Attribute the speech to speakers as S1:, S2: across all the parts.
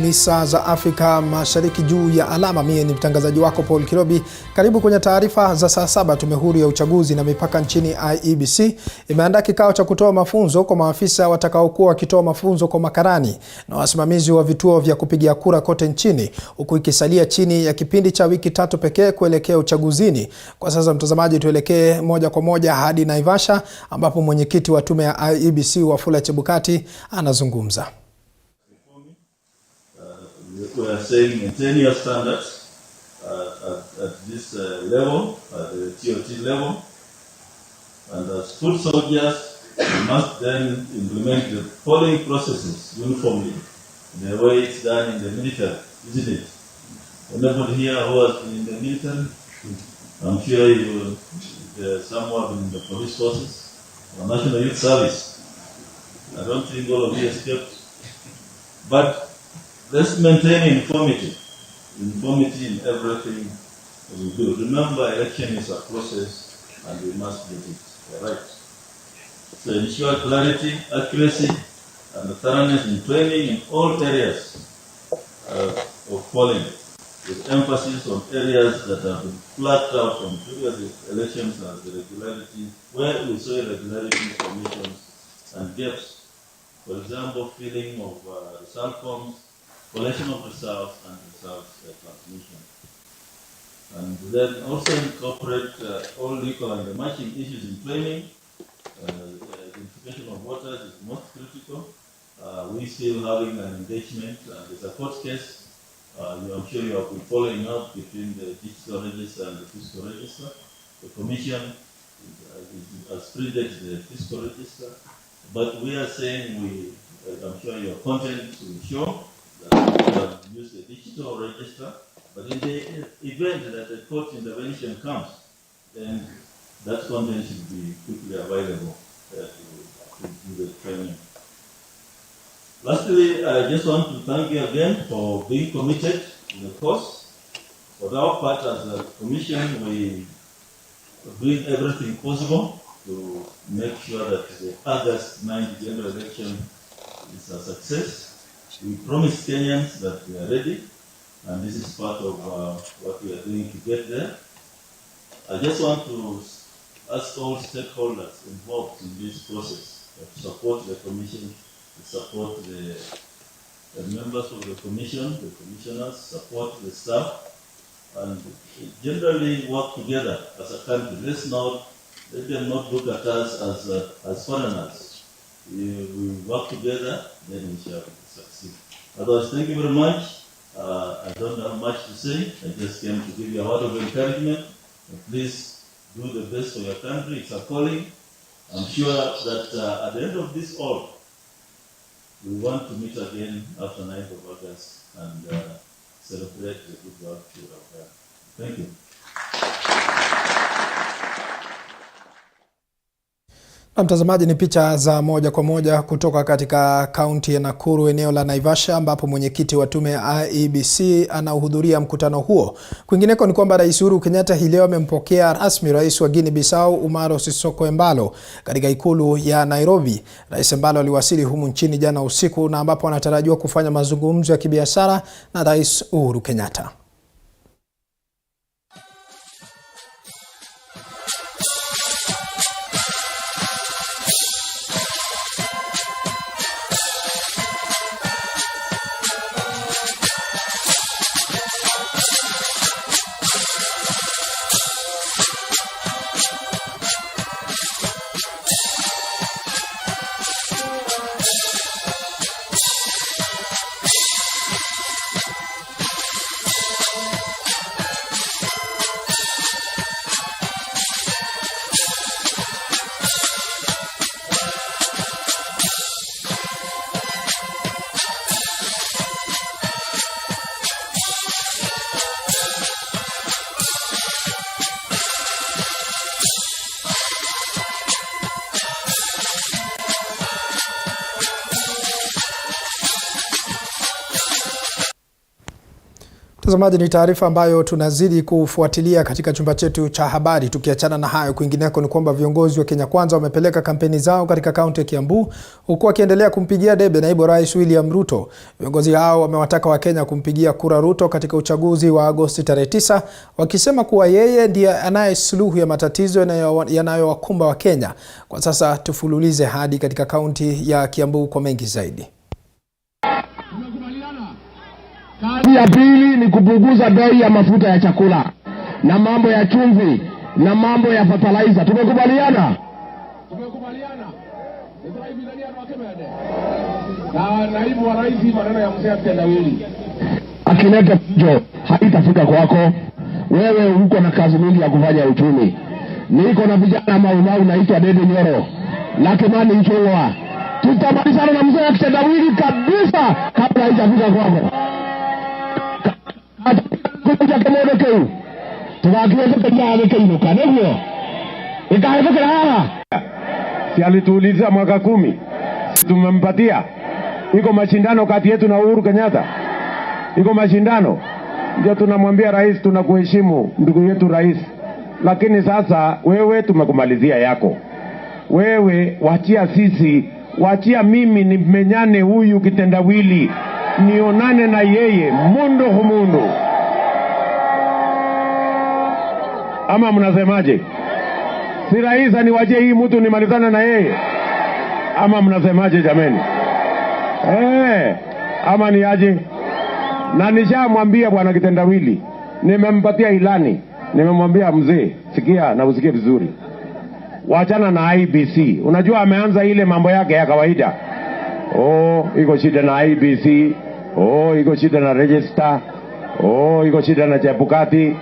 S1: Ni saa za Afrika Mashariki juu ya alama. Mie ni mtangazaji wako Paul Kirobi. Karibu kwenye taarifa za saa 7. Tume huru ya uchaguzi na mipaka nchini IEBC imeandaa kikao cha kutoa mafunzo kwa maafisa watakaokuwa wakitoa mafunzo kwa makarani na wasimamizi wa vituo vya kupigia kura kote nchini, huku ikisalia chini ya kipindi cha wiki 3 pekee kuelekea uchaguzini. Kwa sasa mtazamaji, tuelekee moja kwa moja hadi Naivasha ambapo mwenyekiti wa tume ya IEBC Wafula Chebukati anazungumza.
S2: We are saying maintain your standards at this level, at the TOT level, and as foot soldiers, we must then implement the following processes uniformly, the way it's done in the military, isn't it? Anybody here who has been in the military? I'm sure you, some who have been in the police forces, or National Youth Service. I don't think all of you escaped, but let's maintain uniformity in everything we do. Remember, election is a process and we must get it right. So ensure clarity, accuracy, and thoroughness in training in all areas of polling, with emphasis on areas that have been flagged out from previous elections as the regularity, where we saw irregularities, omissions, and gaps. For example, filling of result forms, collection of results, and results transmission. And then also incorporate all legal and emerging issues in training. Identification of voters is most critical. We still having an engagement, and there's a court case. I'm sure you have been following up between the digital register and the fiscal register. The commission has printed the fiscal register, but we are saying I'm sure your content will show that we have used the digital register, but in the event that a court intervention comes, then that content should be quickly available to do the training. Lastly, I just want to thank you again for being committed to the cause. For our part as a commission, we are doing everything possible to make sure that the August 9th general election is a success. We promised Kenyans that we are ready, and this is part of what we are doing to get there. I just want to ask all stakeholders involved in this process to support the commission, to support the members of the commission, the commissioners, support the staff, and generally work together as a country. Let them not look at us as foreigners. We work together, then we shall succeed. Otherwise, thank you very much. I don't have much to say. I just came to give you a word of encouragement. Please do the best for your country. It's a calling. I'm sure that at the end of this all, we want to meet again after 9th of August and celebrate the good work you have done. Thank you.
S1: Mtazamaji, ni picha za moja kwa moja kutoka katika kaunti ya Nakuru, eneo la Naivasha, ambapo mwenyekiti wa tume ya IEBC anahudhuria mkutano huo. Kwingineko ni kwamba Rais Uhuru Kenyatta hii leo amempokea rasmi Rais wa Guinea Bissau Umaro Sissoco Embalo katika ikulu ya Nairobi. Rais Embalo aliwasili humu nchini jana usiku na ambapo anatarajiwa kufanya mazungumzo ya kibiashara na Rais Uhuru Kenyatta. Mtazamaji, ni taarifa ambayo tunazidi kufuatilia katika chumba chetu cha habari. Tukiachana na hayo, kwingineko ni kwamba viongozi wa Kenya Kwanza wamepeleka kampeni zao katika kaunti ya Kiambu, huku wakiendelea kumpigia debe naibu rais William Ruto. Viongozi hao wamewataka Wakenya kumpigia kura Ruto katika uchaguzi wa Agosti tarehe 9, wakisema kuwa yeye ndiye anaye suluhu ya matatizo yanayowakumba Wakenya. Kwa sasa tufululize hadi katika kaunti ya Kiambu kwa mengi zaidi.
S3: Kazi ya pili ni kupunguza bei ya mafuta ya chakula na mambo ya chumvi na mambo ya fertilizer. Tumekubaliana? Na naibu wa rais, maneno ya mzee kitendawili akileta jo haitafika kwako. Wewe uko na kazi mingi ya kufanya uchumi. Niko na vijana maumau naitwa Dede Nyoro na Kimani Nchungwa. Tutamalizana na mzee kitendawili kabisa kabla haijafika kwako. Kuja kimono keu tuwakiweza kujia keu kanevyo ikahefukira hawa si alituuliza mwaka 10 tumempatia. Iko mashindano kati yetu na Uhuru Kenyatta, iko mashindano. Ndio tunamwambia rais, tunakuheshimu ndugu yetu rais, lakini sasa wewe tumekumalizia yako. Wewe wachia sisi, wachia mimi nimenyane huyu kitendawili, nionane na yeye mundo humundo. Ama mnasemaje? Si rais aniwachie hii mtu nimalizane na yeye? Ama mnasemaje jameni? Ama ni aje? Na nishamwambia bwana kitendawili, nimempatia ilani, nimemwambia mzee, sikia na usikie vizuri, wachana na IEBC. Unajua ameanza ile mambo yake ya kawaida. Iko shida na IEBC, iko shida na register, iko shida na Chebukati.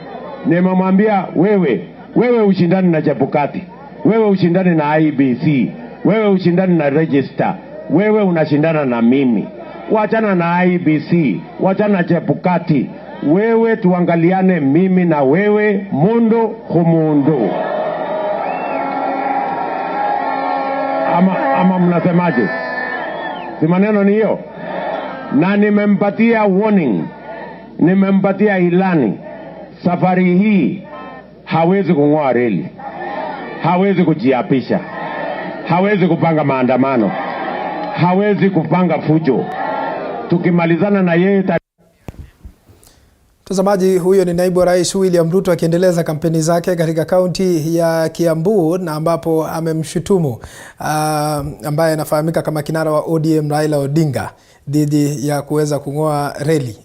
S3: Nimemwambia wewe ushindani na Chebukati, wewe ushindani na IEBC, wewe ushindani na register, wewe unashindana na mimi. Wachana na IEBC, wachana na Chebukati, wewe tuangaliane mimi na wewe mundo humundo. Ama mnasemaje? Si maneno ni hiyo? Na nimempatia warning, nimempatia ilani. Safari hii hawezi kung'oa reli, hawezi kujiapisha, hawezi kupanga maandamano, hawezi kupanga fujo. Tukimalizana na yeye.
S1: Mtazamaji, huyo ni naibu rais William Ruto akiendeleza kampeni zake katika kaunti ya Kiambu, na ambapo amemshutumu ambaye anafahamika kama kinara wa ODM Raila Odinga dhidi ya kuweza kung'oa reli.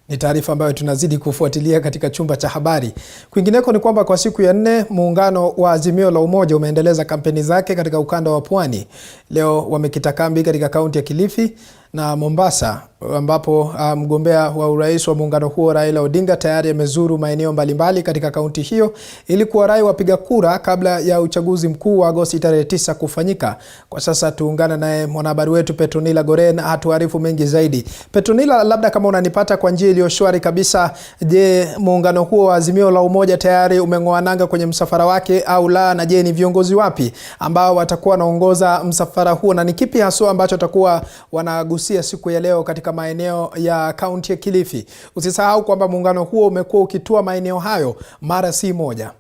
S1: Ni taarifa ambayo tunazidi kufuatilia katika chumba cha habari. Kwingineko ni kwamba kwa siku ya 4 muungano wa Azimio la Umoja umeendeleza kampeni zake katika ukanda wa Pwani. Leo wamekita kambi katika kaunti ya Kilifi na Mombasa, ambapo mgombea wa urais wa muungano huo Raila Odinga tayari amezuru maeneo mbalimbali katika kaunti hiyo ili kuwarai wapiga kura kabla ya uchaguzi mkuu wa Agosti tarehe 9 kufanyika. Kwa sasa tuungana naye mwanahabari wetu Petronila Goren atuarifu mengi zaidi. Petronila, labda kama unanipata kwa njia iliyo shwari kabisa, je, muungano huo wa Azimio la Umoja tayari umeng'oa nanga kwenye msafara wake au la? Na je, ni viongozi wapi ambao watakuwa wanaongoza msafara huo, na ni kipi haswa ambacho watakuwa wanagusia siku ya leo katika maeneo ya kaunti ya Kilifi? Usisahau kwamba muungano huo umekuwa ukitua maeneo hayo mara si moja.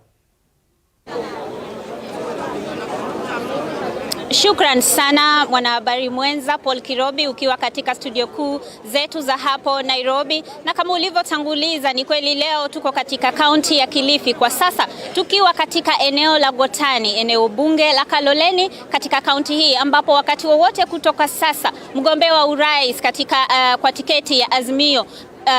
S4: Shukran sana mwanahabari mwenza Paul Kirobi, ukiwa katika studio kuu zetu za hapo Nairobi. Na kama ulivyotanguliza, ni kweli leo tuko katika kaunti ya Kilifi kwa sasa, tukiwa katika eneo la Gotani, eneo bunge la Kaloleni katika kaunti hii, ambapo wakati wowote kutoka sasa mgombea wa urais katika kwa tiketi ya Azimio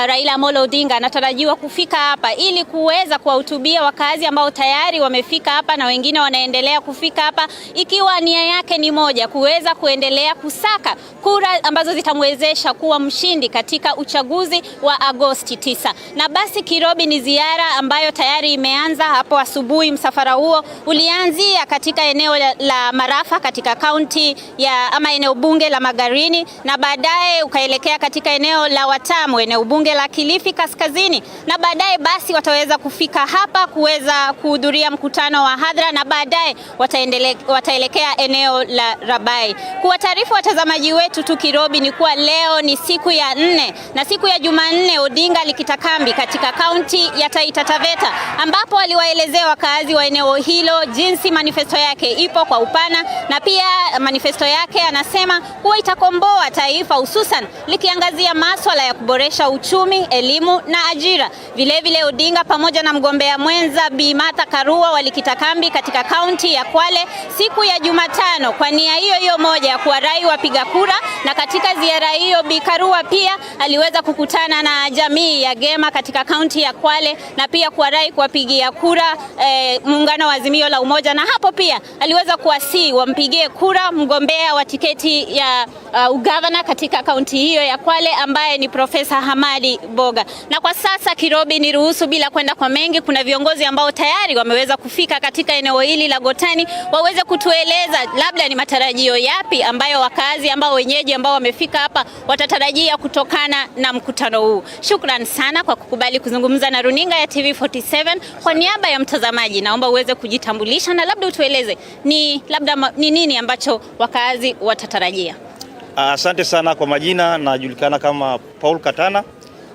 S4: Raila Amolo Odinga anatarajiwa kufika hapa ili kuweza kuwahutubia wakazi ambao tayari wamefika hapa na wengine wanaendelea kufika hapa, ikiwa nia yake ni moja, kuweza kuendelea kusaka kura ambazo zitamwezesha kuwa mshindi katika uchaguzi wa Agosti 9. Na basi Kirobi, ni ziara ambayo tayari imeanza hapo asubuhi. Msafara huo ulianzia katika eneo la Marafa katika kaunti ya eneo bunge la Magarini, na baadaye ukaelekea katika eneo la Watamu, eneo bunge bunge la Kilifi Kaskazini, na baadaye basi wataweza kufika hapa kuweza kuhudhuria mkutano wa hadhara, na baadaye wataelekea eneo la Rabai. Kuwataarifu watazamaji wetu tu Kirobi ni kuwa leo ni siku ya 4 na siku ya Jumanne Odinga alikita kambi katika kaunti ya Taita Taveta, ambapo aliwaelezea wakaazi wa eneo hilo jinsi manifesto yake ipo kwa upana, na pia manifesto yake anasema kuwa itakomboa taifa, hususan likiangazia masuala ya kuboresha uchumi, elimu na ajira. Vilevile Odinga pamoja na mgombea mwenza Bi Martha Karua walikita kambi katika kaunti ya Kwale siku ya Jumatano kwa nia hiyo moja ya kuwarai wapiga kura, na katika ziara hiyo Bi Karua pia aliweza kukutana na jamii ya Gema katika kaunti ya Kwale na pia kuwarai kuwapigia kura muungano wa Azimio la Umoja, na hapo pia aliweza kuwasihi wampigie kura mgombea wa tiketi ya ugavana katika kaunti hiyo ya Kwale ambaye ni Profesa Hamadi Boga. Na kwa sasa Kirobi, ni ruhusu bila kwenda kwa mengi, kuna viongozi ambao tayari wameweza kufika katika eneo hili la Gotani waweze kutueleza labda ni matarajio yapi ambayo wakazi ambao wenyeji ambao wamefika hapa watatarajia kutokana na mkutano huu. Shukran sana kwa kukubali kuzungumza na runinga ya TV47. Kwa niaba ya mtazamaji naomba uweze kujitambulisha na labda utueleze ni nini ambacho wakazi watatarajia.
S5: Asante sana. Kwa majina najulikana kama Paul Katana,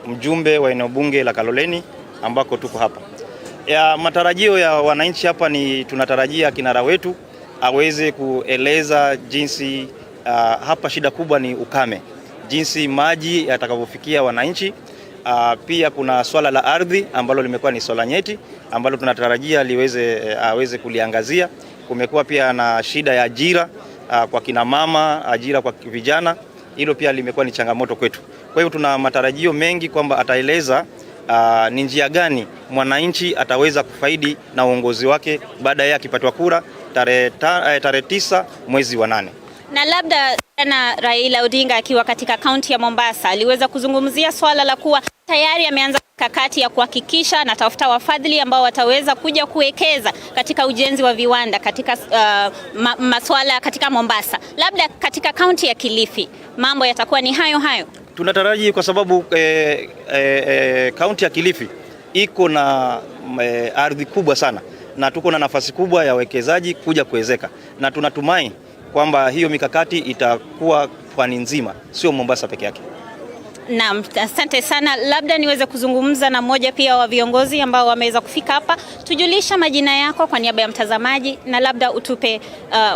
S5: mjumbe wa eneo bunge la Kaloleni ambako tuko hapa. Matarajio ya wananchi hapa ni tunatarajia kinara wetu aweze kueleza jinsi hapa shida kubwa ni ukame, jinsi maji yatakavyofikia wananchi. Pia kuna swala la ardhi ambalo limekuwa ni swala nyeti ambalo tunatarajia aweze kuliangazia. Kumekuwa pia na shida ya ajira kwa kina mama, ajira kwa vijana, hilo pia limekuwa ni changamoto kwetu. Kwa hiyo tuna matarajio mengi kwamba ataeleza ni njia gani mwananchi ataweza kufaidi na uongozi wake baada ya akipatwa kura tarehe 9 mwezi wa 8.
S4: Na labda na Raila Odinga akiwa katika kaunti ya Mombasa aliweza kuzungumzia swala la kuwa tayari ameanza kakati ya kuhakikisha na tafuta wafadhili ambao wataweza kuja kuwekeza katika ujenzi wa viwanda katika masuala katika Mombasa. Labda katika kaunti ya Kilifi mambo yatakuwa ni hayo.
S5: Tunataraji kwa sababu kaunti ya Kilifi iko na ardhi kubwa sana na tuko na nafasi kubwa ya wekezaji kuja kuwezeka, na tunatumai kwamba hiyo mikakati itakuwa pwani nzima, sio Mombasa peke yake.
S4: Naam, asante sana. Labda niweze kuzungumza na mmoja pia wa viongozi ambao wameweza kufika hapa. Tujulisha majina yako kwa niaba ya mtazamaji na labda utupe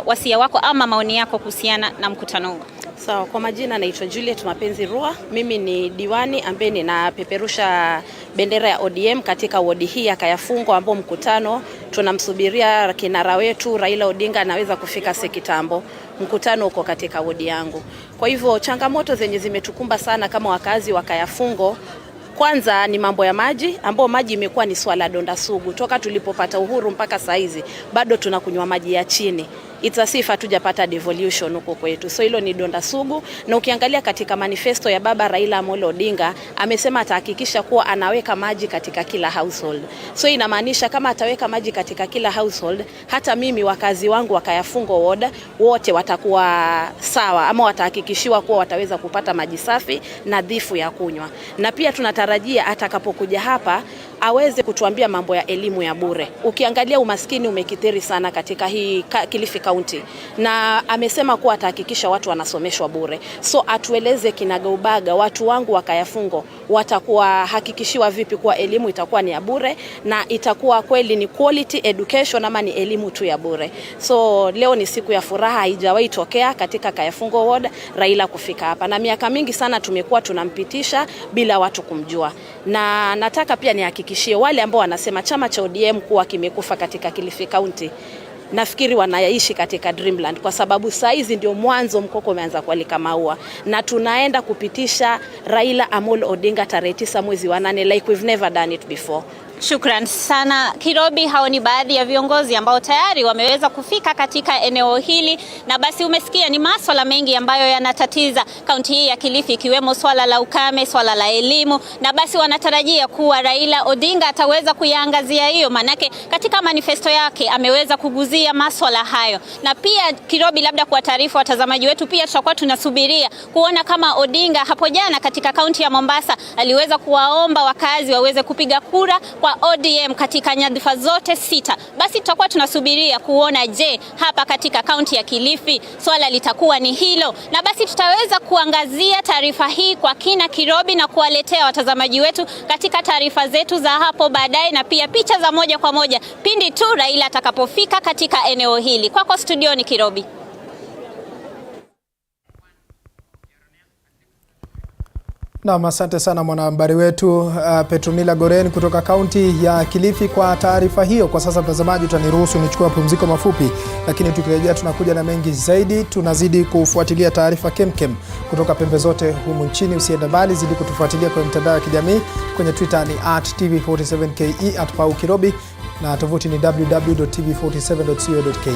S4: wasia wako ama maoni yako kuhusiana na mkutano huu.
S6: Sawa, kwa majina naitwa Juliet Mapenzi Rua. Mimi ni diwani ambaye ninapeperusha bendera ya ODM katika wodi hii ya Kayafungo, ambao mkutano tunamsubiria kinara wetu Raila Odinga anaweza kufika sekitambo. Mkutano uko katika wodi yangu. Kwa hivyo changamoto zenye zimetukumba sana kama wakazi wa Kayafungo, kwanza ni mambo ya maji, ambao maji imekuwa ni swala donda sugu. Toka tulipopata uhuru mpaka saizi bado tunakunywa maji ya chini. Itasifa tujapata devolution huko kwetu. So hilo ni donda sugu, na ukiangalia katika manifesto ya baba Raila Amolo Odinga amesema atahakikisha kuwa anaweka maji katika kila household. So inamaanisha kama ataweka maji katika kila household, hata mimi wakazi wangu wa Kayafungo ward wote watakuwa sawa, ama watahakikishiwa kuwa wataweza kupata maji safi nadhifu ya kunywa. Na pia tunatarajia atakapokuja hapa aweze kutuambia mambo ya elimu ya bure. Ukiangalia umaskini umekithiri sana katika hii Kilifi County, na amesema kuwa atahakikisha watu wanasomeshwa bure. So atueleze kinagaubaga watu wangu wa Kayafungo watakuwa hakikishiwa vipi kuwa elimu itakuwa ni ya bure na itakuwa kweli ni quality education ama ni elimu tu ya bure. So leo ni siku ya furaha, haijawahi tokea katika Kayafungo ward Raila kufika hapa, na miaka mingi sana tumekuwa tunampitisha bila watu kumjua. Na nataka pia nihakikishie wale ambao wanasema chama cha ODM kuwa kimekufa katika Kilifi County, nafikiri wanaishi katika dreamland, kwa sababu saizi ndio mwanzo mkoko umeanza kualika maua, na tunaenda kupitisha Raila Amolo Odinga tarehe 9 mwezi wa 8 like we've never done it before.
S4: Shukran sana Kirobi. Hao ni baadhi ya viongozi ambao tayari wameweza kufika katika eneo hili, na basi umesikia ni masuala mengi ambayo yanatatiza kaunti hii ya Kilifi, ikiwemo swala la ukame, swala la elimu, na basi wanatarajia kuwa Raila Odinga ataweza kuyaangazia hiyo, manake katika manifesto yake ameweza kuguzia masuala hayo. Na pia Kirobi, labda kwa taarifa watazamaji wetu, pia tutakuwa tunasubiria kuona kama Odinga hapo jana katika kaunti ya Mombasa aliweza kuwaomba wakazi waweze kupiga kura kwa ODM katika nyadhifa zote 6. Basi tutakuwa tunasubiria kuona, je, hapa katika kaunti ya Kilifi swala litakuwa ni hilo, na basi tutaweza kuangazia taarifa hii kwa kina Kirobi, na kuwaletea watazamaji wetu katika taarifa zetu za hapo baadaye, na pia picha za moja kwa moja pindi tu Raila atakapofika katika eneo hili. Kwako studioni Kirobi.
S1: Naam, asante sana mwanahabari wetu Petronila Goren kutoka kaunti ya Kilifi kwa taarifa hiyo. Kwa sasa mtazamaji, utaniruhusu nichukue mapumziko mafupi, lakini tukirejea tunakuja na mengi zaidi. Tunazidi kufuatilia taarifa kemkem kutoka pembe zote humu nchini. Usiende mbali, zidi kutufuatilia kwenye mitandao ya kijamii. Kwenye Twitter ni @tv47ke, @paukirobi, na tovuti ni www.tv47.co.ke.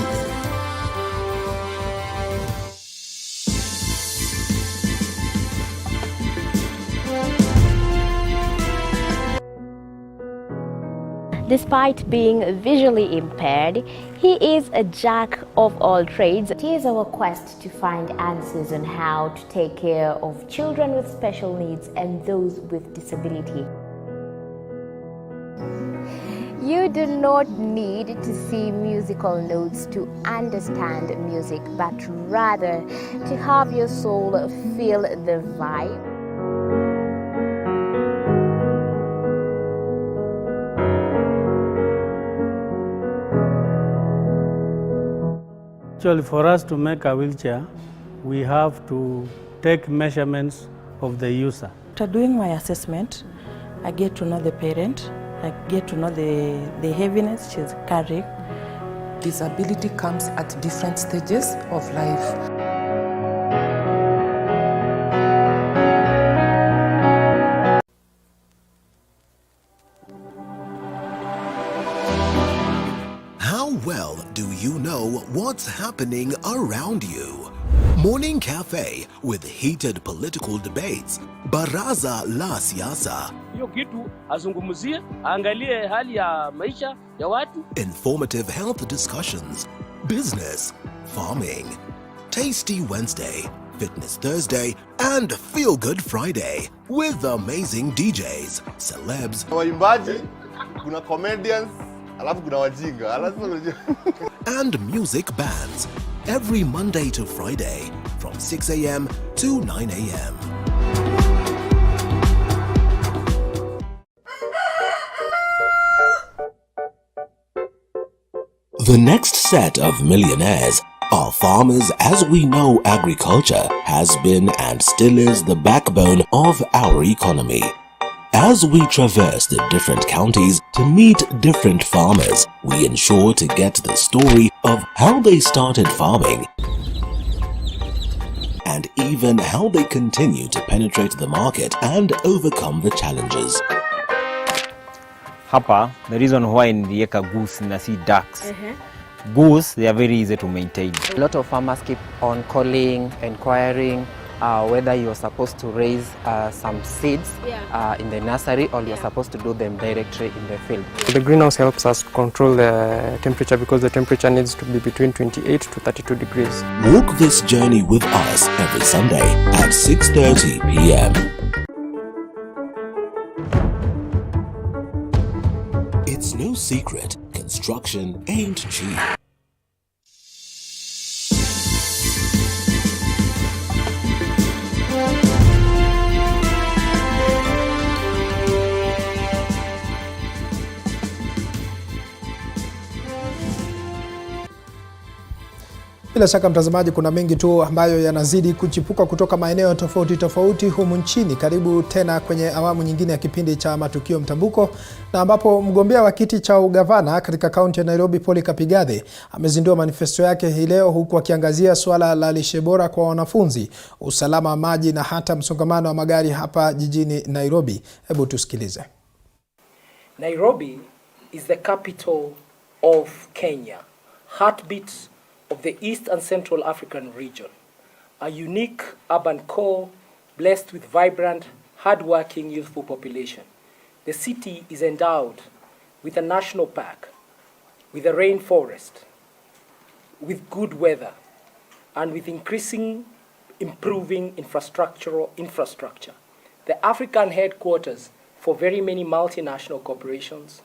S7: Despite being visually impaired, he is a jack of all trades. It is our quest to find answers on how to take care of children with special needs and those with disability. You do not need to see musical notes to understand music, but rather to have your soul feel the vibe.
S8: Actually, for us to make a wheelchair, we have to take measurements of the user.
S9: After doing my assessment, I get to know the parent, I get to know the heaviness she's carrying.
S10: Disability comes at different stages of life.
S11: Well, do you know what's happening around you? Morning Cafe with heated political debates. Baraza la siasa.
S12: Hiyo kitu azungumzie, angalie hali ya maisha ya watu.
S11: Informative health discussions. Business, farming. Tasty Wednesday, Fitness Thursday, and Feel Good Friday with amazing DJs, celebs,
S13: waimbaji, kuna comedians, alafu kuna wajinga,
S11: and music bands every Monday to Friday from 6 a.m. to 9 a.m. The next set of millionaires are farmers. As we know, agriculture has been and still is the backbone of our economy. As we traverse the different counties to meet different farmers, we ensure to get the story of how they started farming and even how they continue to penetrate the market and overcome the challenges.
S14: Hapa, the reason why nilieka goose na si ducks. Goose, they are very easy to maintain.
S15: A lot of farmers keep on calling, inquiring whether you're supposed to raise some seeds in the nursery or you're supposed to do them directly in the field.
S16: The greenhouse helps us control the temperature because the temperature needs to be between 28 to 32 degrees.
S11: Walk this journey with us every Sunday at 6:30 p.m. It's no secret, construction ain't cheap.
S1: Bila shaka mtazamaji, kuna mengi tu ambayo yanazidi kuchipuka kutoka maeneo tofauti tofauti humu nchini. Karibu tena kwenye awamu nyingine ya kipindi cha Matukio Mtambuko, na ambapo mgombea wa kiti cha ugavana katika kaunti ya Nairobi Paul Kapigadhe amezindua manifesto yake hii leo, huku akiangazia swala la lishe bora kwa wanafunzi, usalama wa maji na hata msongamano wa magari hapa jijini Nairobi. Hebu tusikilize.
S17: Nairobi is the capital of Kenya, heartbeat of the East and Central African region, a unique urban core blessed with vibrant, hard-working, youthful population. The city is endowed with a national park, with a rainforest, with good weather, and with improving infrastructure. The African headquarters for very many multinational corporations,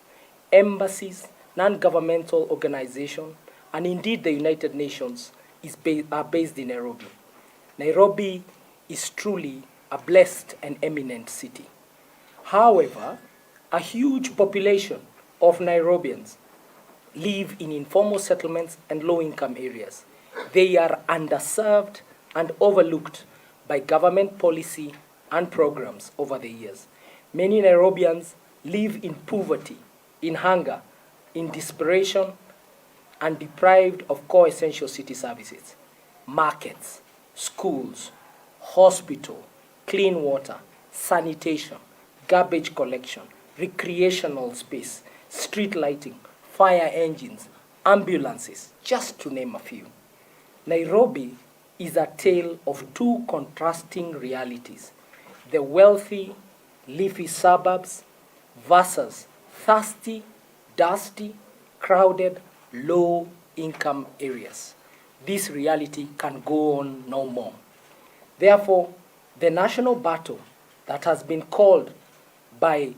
S17: embassies, non-governmental organizations, and indeed the United Nations are based in Nairobi. Nairobi is truly a blessed and eminent city. However, a huge population of Nairobians live in informal settlements and low-income areas. They are underserved and overlooked by government policy and programs over the years. Many Nairobians live in poverty, in hunger, in desperation, and deprived of core essential city services. Markets, schools, hospital, clean water, sanitation, garbage collection, recreational space, street lighting, fire engines, ambulances, just to name a few. Nairobi is a tale of two contrasting realities: the wealthy, leafy suburbs versus thirsty, dusty, crowded, low-income areas. This reality can go on no more. Therefore, the national battle that has been called by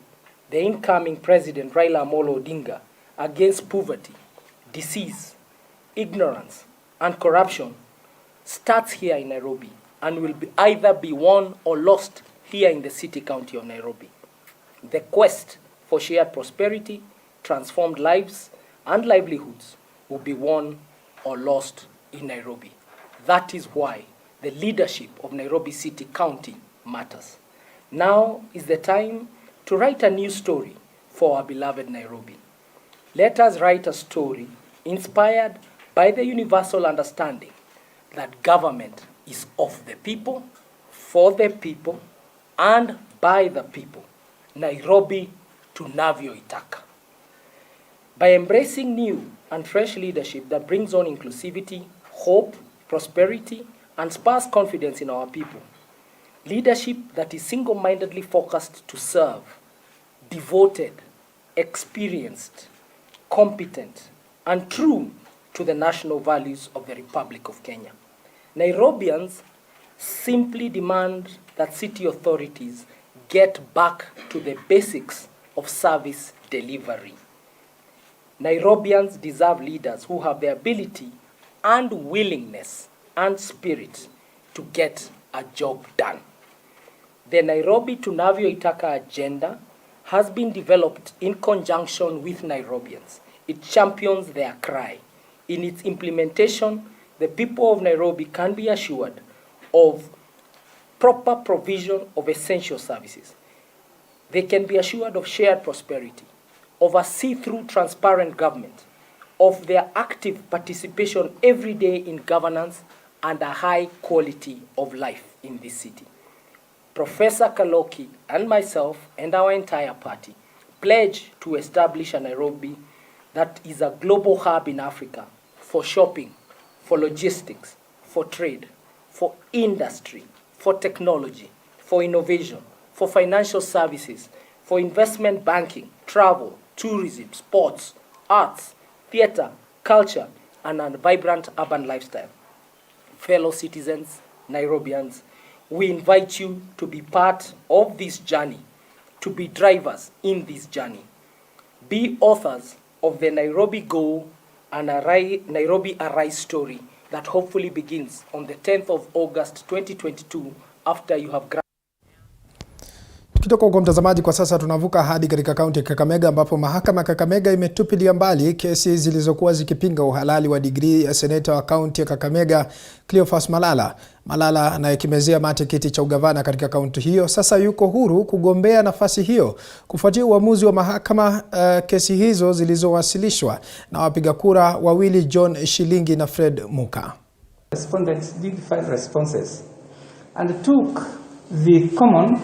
S17: the incoming President Raila Amolo Odinga against poverty, disease, ignorance, and corruption starts here in Nairobi and will either be won or lost here in the city county of Nairobi. The quest for shared prosperity, transformed lives, and livelihoods will be won or lost in Nairobi. That is why the leadership of Nairobi City County matters. Now is the time to write a new story for our beloved Nairobi. Let us write a story inspired by the universal understanding that government is of the people, for the people, and by the people. Nairobi tunavyoitaka. By embracing new and fresh leadership that brings on inclusivity, hope, prosperity, and spurs confidence in our people. Leadership that is single-mindedly focused to serve, devoted, experienced, competent, and true to the national values of the Republic of Kenya. Nairobians simply demand that city authorities get back to the basics of service delivery. Nairobians deserve leaders who have the ability and willingness and spirit to get a job done. The Nairobi tunavyoitaka agenda has been developed in conjunction with Nairobians. It champions their cry. In its implementation, the people of Nairobi can be assured of proper provision of essential services. They can be assured of shared prosperity, of a see-through transparent government, of their active participation every day in governance, and a high quality of life in this city. Professor Kaloki and myself and our entire party pledge to establish a Nairobi that is a global hub in Africa for shopping, for logistics, for trade, for industry, for technology, for innovation, for financial services, for investment banking, travel, tourism, sports, arts, theater, culture, and a vibrant urban lifestyle. Fellow citizens, Nairobians, we invite you to be part of this journey, to be drivers in this journey. Be authors of the Nairobi Go and Nairobi Arise story that hopefully begins on the 10th of August 2022 after you have graduated.
S1: Tukitoka kwa mtazamaji, kwa sasa tunavuka hadi katika kaunti ya Kakamega ambapo mahakama ya Kakamega imetupilia mbali kesi zilizokuwa zikipinga uhalali wa digrii ya seneta wa kaunti ya Kakamega Cleophas Malala. Malala anayekimezea mate kiti cha ugavana katika kaunti hiyo sasa yuko huru kugombea nafasi hiyo kufuatia uamuzi wa mahakama. Kesi hizo zilizowasilishwa na wapiga kura wawili John Shilingi na Fred Muka.
S18: Respondents did file responses and took the common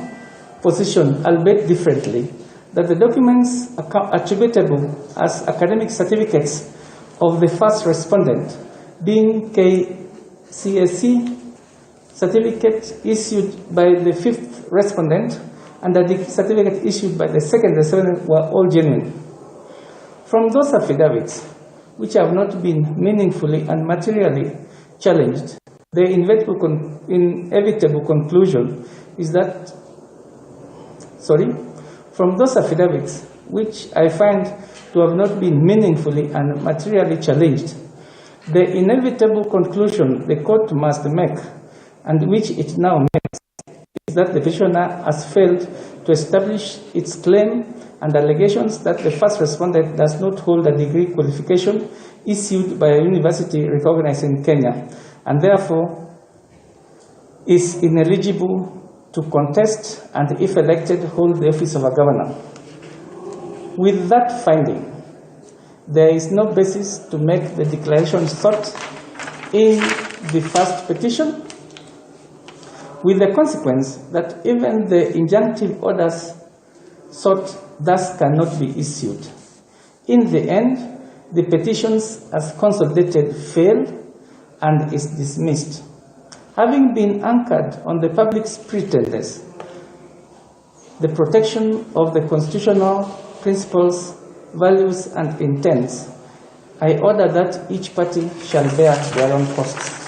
S18: position, albeit differently, that the documents attributable as academic certificates of the first respondent, being KCSE certificate issued by the fifth respondent and the degree certificate issued by the second and seventh were all genuine. From those affidavits, which have not been meaningfully and materially challenged, the inevitable conclusion is that, from those affidavits, which I find to have not been meaningfully and materially challenged, the inevitable conclusion the court must make, and which it now makes, is that the petitioner has failed to establish its claim and allegations that the first respondent does not hold a degree qualification issued by a university recognized in Kenya, and therefore is ineligible to contest and, if elected, hold the office of a governor. With that finding, there is no basis to make the declaration sought in the first petition, with the consequence that even the injunctive orders sought thus cannot be issued. In the end, the petitions as consolidated fail and is dismissed. Having been anchored on the public's pretenses, the protection of the constitutional principles, values, and intents, I order that each party shall bear their own costs.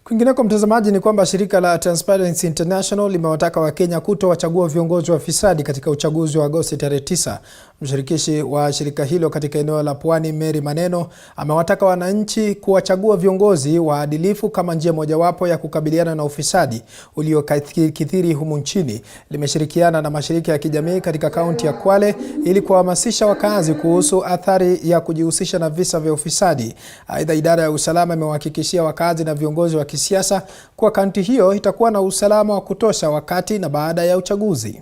S1: Kwingineko mtazamaji, ni kwamba shirika la Transparency International limewataka Wakenya kutowachagua viongozi wa fisadi katika uchaguzi wa Agosti tarehe 9. Mshirikishi wa shirika hilo katika eneo la Pwani, Mary Maneno, amewataka wananchi kuwachagua viongozi waadilifu kama njia mojawapo ya kukabiliana na ufisadi uliokithiri humu nchini. Limeshirikiana na mashirika ya kijamii katika kaunti ya Kwale ili kuhamasisha wakazi kuhusu athari ya kujihusisha na visa vya ufisadi. Aidha, idara ya usalama imewahakikishia wakazi na viongozi wa kisiasa kwa kaunti hiyo itakuwa na usalama wa kutosha wakati na baada ya uchaguzi.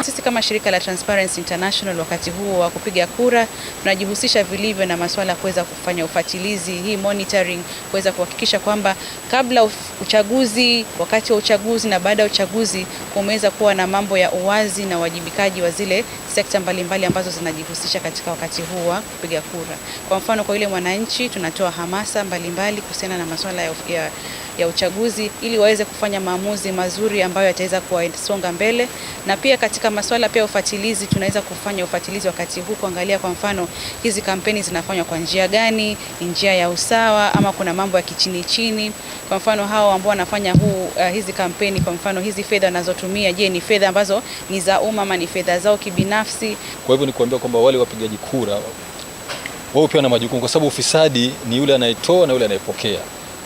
S19: Sisi kama shirika la Transparency International, wakati huo wa kupiga kura, tunajihusisha vilivyo na masuala kuweza kufanya ufuatilizi, hii monitoring, kuweza kuhakikisha kwamba kabla uchaguzi, wakati wa uchaguzi na baada ya uchaguzi kumeweza kuwa na mambo ya uwazi na wajibikaji wa zile sekta mbalimbali ambazo zinajihusisha katika wakati huu wa kupiga kura. Kwa mfano, kwa ile mwananchi tunatoa hamasa mbalimbali kuhusiana na masuala ya uchaguzi ili waweze kufanya maamuzi mazuri ambayo yataweza kuwasonga mbele. Na pia katika masuala pia ufuatilizi, tunaweza kufanya ufuatilizi wakati huu kuangalia kwa mfano hizi kampeni zinafanywa kwa njia gani, njia ya usawa ama kuna mambo ya kichini chini. Kwa mfano hao ambao wanafanya hizi kampeni, kwa mfano hizi fedha wanazotumia, je, ni fedha ambazo ni za umma ama ni fedha zao kibinafsi?
S20: Kwa hivyo ni kuambia kwamba wale wapigaji kura wao pia na majukumu, kwa sababu ufisadi ni yule anayetoa na yule anayepokea.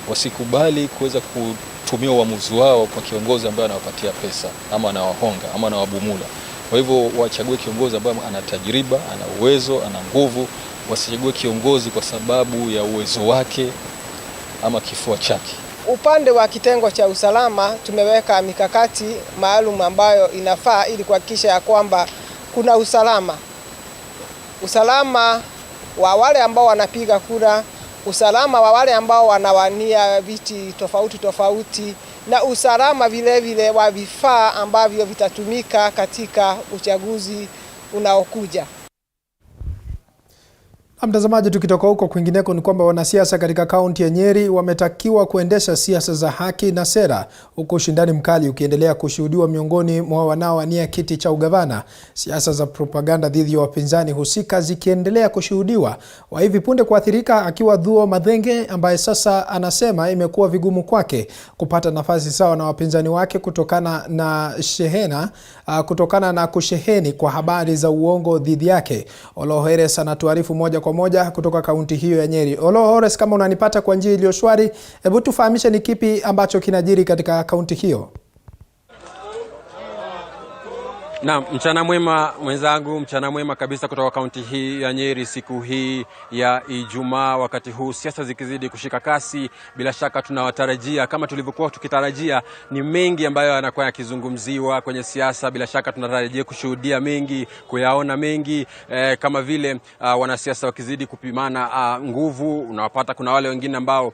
S20: Wasikubali kuweza kutumia uamuzi wao kwa kiongozi ambaye anawapatia pesa ama anawahonga ama anawabumula. Kwa hivyo wachague kiongozi ambaye ana tajriba, ana uwezo, ana nguvu. Wasichague kiongozi kwa sababu ya uwezo wake ama kifua chake.
S21: Upande wa kitengo cha usalama tumeweka mikakati maalum ambayo inafaa ili kuhakikisha ya kwamba kuna usalama wa wale ambao wanapiga kura, usalama wa wale ambao wanawania viti tofauti na usalama vile wa vifaa ambavyo vitatumika katika uchaguzi unaokuja.
S1: Mtazamaji, tukitoka huko kwingineko ni kwamba wanasiasa katika kaunti ya Nyeri wametakiwa kuendesha siasa za haki na sera, huku ushindani mkali ukiendelea kushuhudiwa miongoni mwa wanaowania kiti cha ugavana. Siasa za propaganda dhidi ya wapinzani husika zikiendelea kushuhudiwa. Wa hivi punde kuathirika akiwa Dhuo Madhenge, ambaye sasa anasema imekuwa vigumu kwake kupata nafasi sawa na wapinzani wake kutokana na kusheheni kwa habari za uongo dhidi yake. Olohores anatuarifu moja kwa moja kutoka kaunti hiyo ya Nyeri. Olohores, kama unanipata kwa njia iliyo shwari, hebu tufahamishe ni kipi ambacho kinajiri katika kaunti hiyo?
S2: Na mchana mwema mwenzangu, mchana mwema kabisa kutoka kaunti hii ya Nyeri siku hii ya Ijumaa, wakati huu siasa zikizidi kushika kasi. Bila shaka tunawatarajia, kama tulivyokuwa tukitarajia, ni mengi ambayo yanakuwa yakizungumziwa kwenye siasa. Bila shaka tunatarajia kushuhudia mengi, kuyaona mengi, kama vile wanasiasa wakizidi kupimana nguvu. Unawapata kuna wale wengine ambao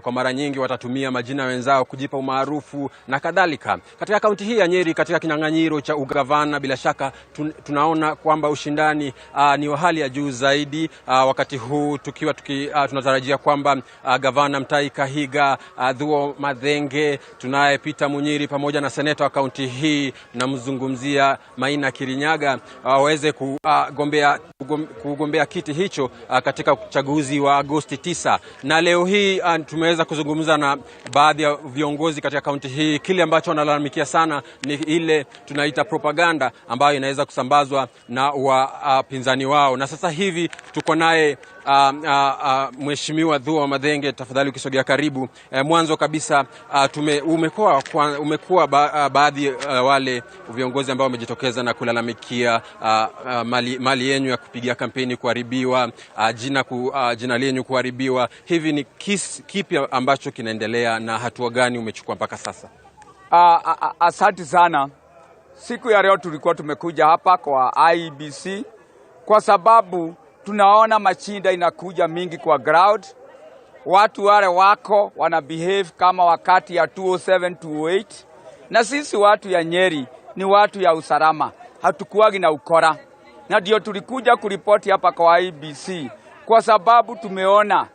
S2: kwa mara nyingi watatumia majina wenzao kujipa umaarufu na kadhalika. Katika kaunti hii ya Nyeri, katika kinyang'anyiro cha ugavana, bila shaka tunaona kwamba ushindani ni wa hali ya juu zaidi, wakati huu tukiwa tunatarajia kwamba gavana Mutahi Kahiga, Thuo Mathenge, tunaye Peter Munyiri pamoja na seneta wa kaunti hii na mzungumzia Maina Kirinyaga waweze kugombea kiti hicho katika uchaguzi wa Agosti 9. Na leo hii tumeweza kuzungumza na baadhi ya viongozi katika kaunti hii. Kile ambacho wanalalamikia sana ni ile tunaita propaganda ambayo inaweza kusambazwa na wapinzani wao. Na sasa hivi tuko naye Mheshimiwa Thuo Mathenge, tafadhali ukisogea karibu. Mwanzo kabisa umekuwa baadhi wale viongozi ambao wamejitokeza na kulalamikia mali yenu ya kupigia kampeni kuharibiwa, jina lenu kuharibiwa. Hivi ni kipi ambacho kinaendelea na hatua gani umechukua mpaka sasa?
S22: Asante sana. Siku ya leo tulikuwa tumekuja hapa kwa IEBC kwa sababu tunaona machinda inakuja mingi kwa ground. Watu wale wako wana behave kama wakati ya 2007-2008, na sisi watu ya Nyeri ni watu ya usalama, hatukuwagi na ukora. Na ndio tulikuja kuripoti hapa kwa IEBC kwa sababu tumeona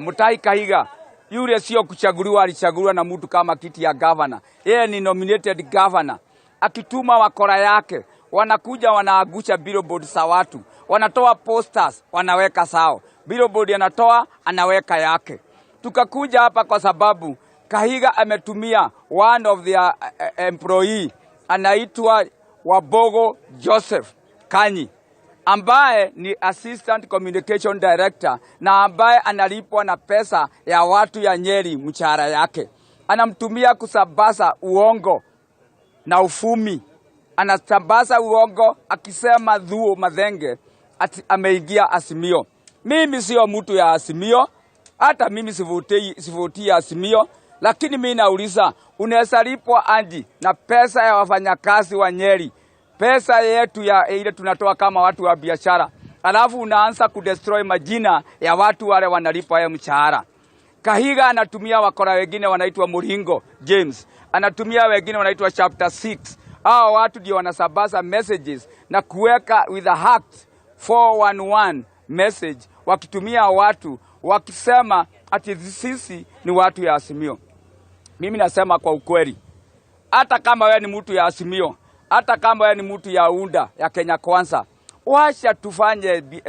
S22: Mutahi Kahiga yule sio kuchaguliwa, alichaguliwa na mtu kama kiti ya governor. Yeye ni nominated governor. Akituma wakora yake, wanakuja wanaagusha billboard za watu, wanatoa posters, wanaweka sao. Billboard anatoa, anaweka yake. Tukakuja hapa kwa sababu Kahiga ametumia one of their employee, anaitwa Wabogo Joseph Kanyi, ambaye ni assistant communication director na ambaye analipwa na pesa ya watu ya Nyeri mshahara yake. Anamtumia kusambaza uongo na ufumi. Anasambaza uongo akisema Thuo Mathenge ameingia Azimio. Mimi sio mtu ya Azimio, hata mimi sivutii Azimio, lakini mimi nauliza, unaweza lipwa anji na pesa ya wafanyakazi wa Nyeri, pesa yetu ya ile tunatoa kama watu wa biashara, alafu unaanza kudestroy majina ya watu wale wanalipwa ya mshahara. Kahiga anatumia wakora wengine wanaitwa Muringo James, anatumia wengine wanaitwa chapter 6. Hao watu ndio wanasambaza messages na kuweka with a hacked 411 message, wakitumia watu wakisema ati sisi ni watu ya Azimio. Mimi nasema kwa ukweli, hata kama wewe ni mtu ya Azimio, hata kama wewe ni mtu ya UNDA ya Kenya Kwanza, wacha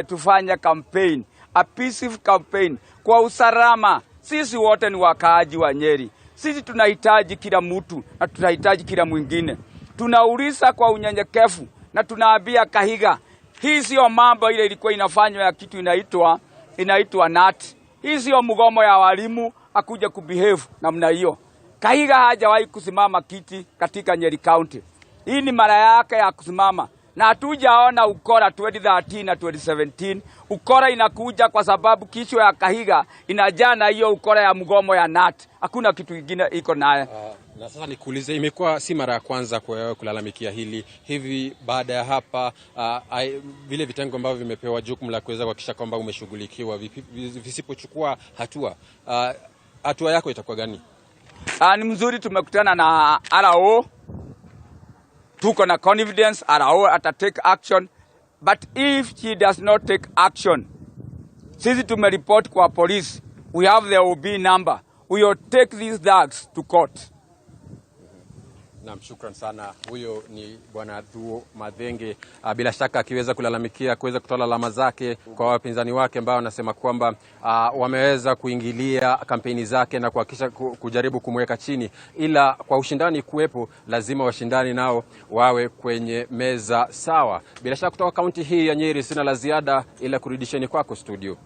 S22: tufanye campaign, a peaceful campaign kwa usalama. Sisi wote ni wakaaji wa Nyeri. Sisi tunahitaji kila mtu na tunahitaji kila mwingine. Tunauliza kwa unyenyekevu na tunaambia Kahiga, hii sio mambo ile ilikuwa inafanywa ya kitu inaitwa NAT. Hii sio mgomo ya walimu akuja kubehave namna hiyo. Kahiga hajawahi kusimama kiti katika Nyeri County. Hii ni mara yake ya kusimama. Na hatujaona ukora 2013 na 2017. Ukora inakuja kwa sababu kichwa ya Kahiga inajaa na hiyo ukora ya mgomo ya NAT. Hakuna kitu kingine iko naye.
S2: Na sasa nikuulize, imekuwa si mara ya kwanza kwa wewe kulalamikia hili. Hivi baada ya hapa vile vitengo ambavyo vimepewa jukumu la kuweza kuhakikisha kwamba umeshughulikiwa visipochukua hatua yako itakuwa gani?
S22: Ni mzuri, tumekutana na RO. Tuko na confidence RO take action, but if she does not take action, sisi tumereport kwa police, we have the OB number, we will take these thugs to court.
S2: Naam, shukran sana. Huyo ni Bwana Thuo Mathenge, bila shaka akiweza kulalamikia, kuweza kutoa lalama zake kwa wapinzani wake ambao wanasema kwamba wameweza kuingilia kampeni zake na kuhakikisha kujaribu kumweka chini, ila kwa ushindani kuwepo lazima washindani nao wawe kwenye meza sawa. Bila shaka kutoka kaunti hii ya Nyeri sina la ziada ila kurudisheni kwako studio.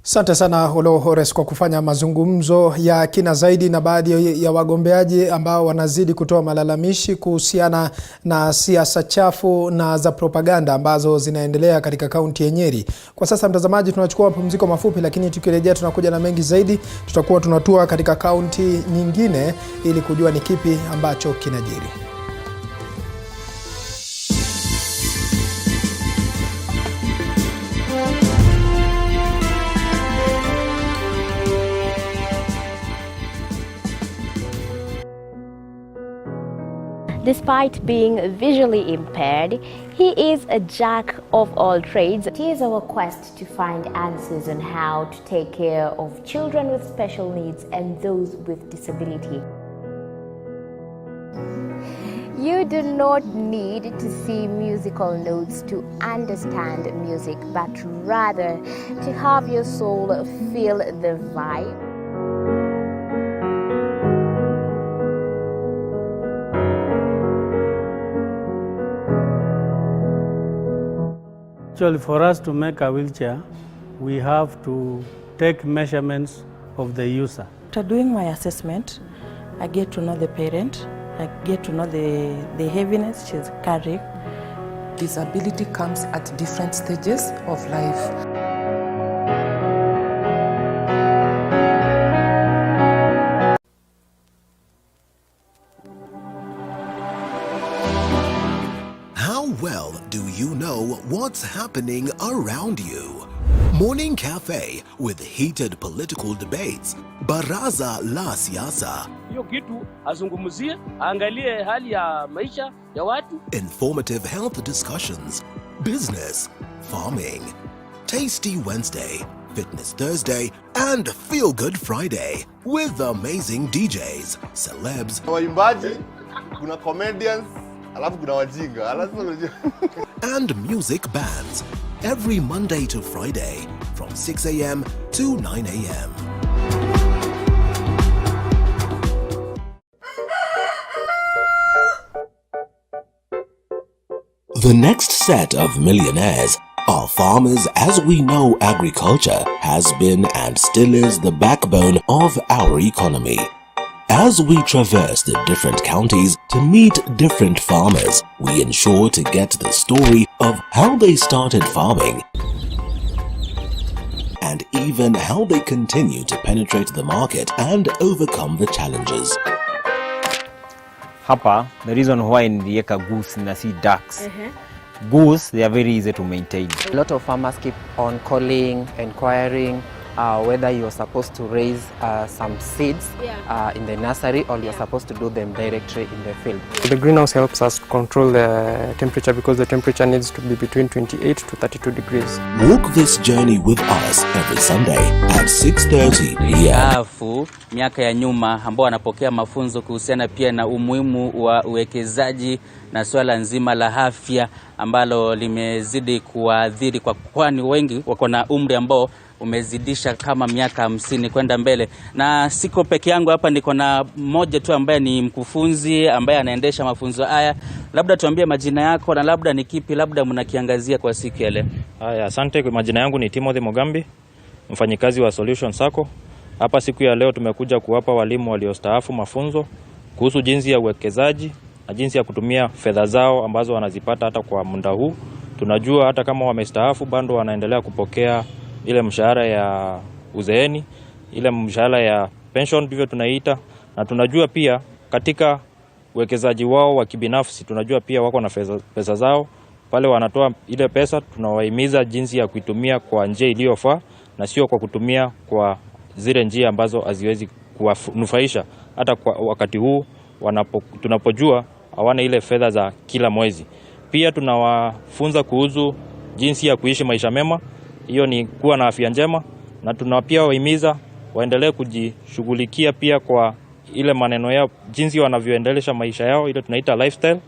S1: Asante sana Olo Hores kwa kufanya mazungumzo ya kina zaidi na baadhi ya wagombeaji ambao wanazidi kutoa malalamishi kuhusiana na siasa chafu na za propaganda ambazo zinaendelea katika kaunti ya Nyeri. Kwa sasa mtazamaji, tunachukua mapumziko mafupi, lakini tukirejea tunakuja na mengi zaidi. Tutakuwa tunatua katika kaunti nyingine ili kujua ni kipi ambacho kinajiri.
S7: Despite being visually impaired, he is a jack of all trades. It is our quest to find answers on how to take care of children with special needs and those with disability. You do not need to see musical notes to understand music, but rather to have your soul feel the vibe.
S8: Actually, for us to make a wheelchair, we have to take measurements of the user.
S9: After doing my assessment, I get to know the parent, I get to know the heaviness she's carrying.
S10: Disability comes at different stages of life.
S3: Well, do you know what's happening around you? Morning Cafe with heated political debates. Baraza la siasa.
S12: Hiyo kitu azungumzie, angalie hali ya maisha ya watu.
S3: Informative health discussions. Business, farming. Tasty Wednesday, Fitness Thursday, and Feel Good Friday with amazing DJs, celebs,
S13: waimbaji, kuna comedians, alafu kuna wajinga,
S3: and music bands every Monday to Friday from 6 a.m. to 9 a.m.
S11: The next set of millionaires are farmers. As we know, agriculture has been and still is the backbone of our economy. As we traverse the different counties to meet different farmers, we ensure to get the story of how they started farming and even how they continue to penetrate the market and overcome the challenges.
S14: Hapa, the reason why niliweka goose na si ducks. Goose, they are very easy to maintain.
S15: A lot of farmers keep on calling, inquiring whether you're supposed to raise some seeds in the nursery or you're supposed to do them directly in the field.
S16: The greenhouse helps us control the temperature because the temperature needs to be between 28 to 32 degrees.
S11: Walk this journey with us every Sunday at 6:30 p.m.
S5: Miaka ya nyuma ambao wanapokea mafunzo kuhusiana pia na umuhimu wa uwekezaji na swala nzima la afya ambalo limezidi kuadhiri kwa kwani wengi wako na umri ambao umezidisha kama miaka 50 kwenda mbele. Na siko peke yangu hapa, niko na mmoja tu ambaye ni mkufunzi ambaye anaendesha mafunzo haya. Labda tuambie majina yako na labda ni kipi labda mnakiangazia kwa siku ya leo.
S23: Haya, asante. Kwa majina yangu ni Timothy Mogambi, mfanyikazi wa Solution Sacco. Hapa siku ya leo tumekuja kuwapa walimu waliostaafu mafunzo kuhusu jinsi ya uwekezaji na jinsi ya kutumia fedha zao ambazo wanazipata hata kwa muda huu. Tunajua hata kama wamestaafu bado wanaendelea kupokea ile mshahara ya uzeeni, ile mshahara ya pension ndivyo tunaita, na tunajua pia katika uwekezaji wao wa kibinafsi tunajua pia wako na pesa zao pale wanatoa ile pesa. Tunawahimiza jinsi ya kuitumia kwa njia iliyofaa na sio kwa kutumia kwa zile njia ambazo haziwezi kuwanufaisha hata kwa wakati huu tunapojua hawana ile fedha za kila mwezi. Pia tunawafunza kuhusu jinsi ya kuishi maisha mema, hiyo ni kuwa na afya njema, na tunapia wahimiza waendelee kujishughulikia pia kwa ile maneno yao jinsi wanavyoendelesha maisha yao, ile tunaita lifestyle.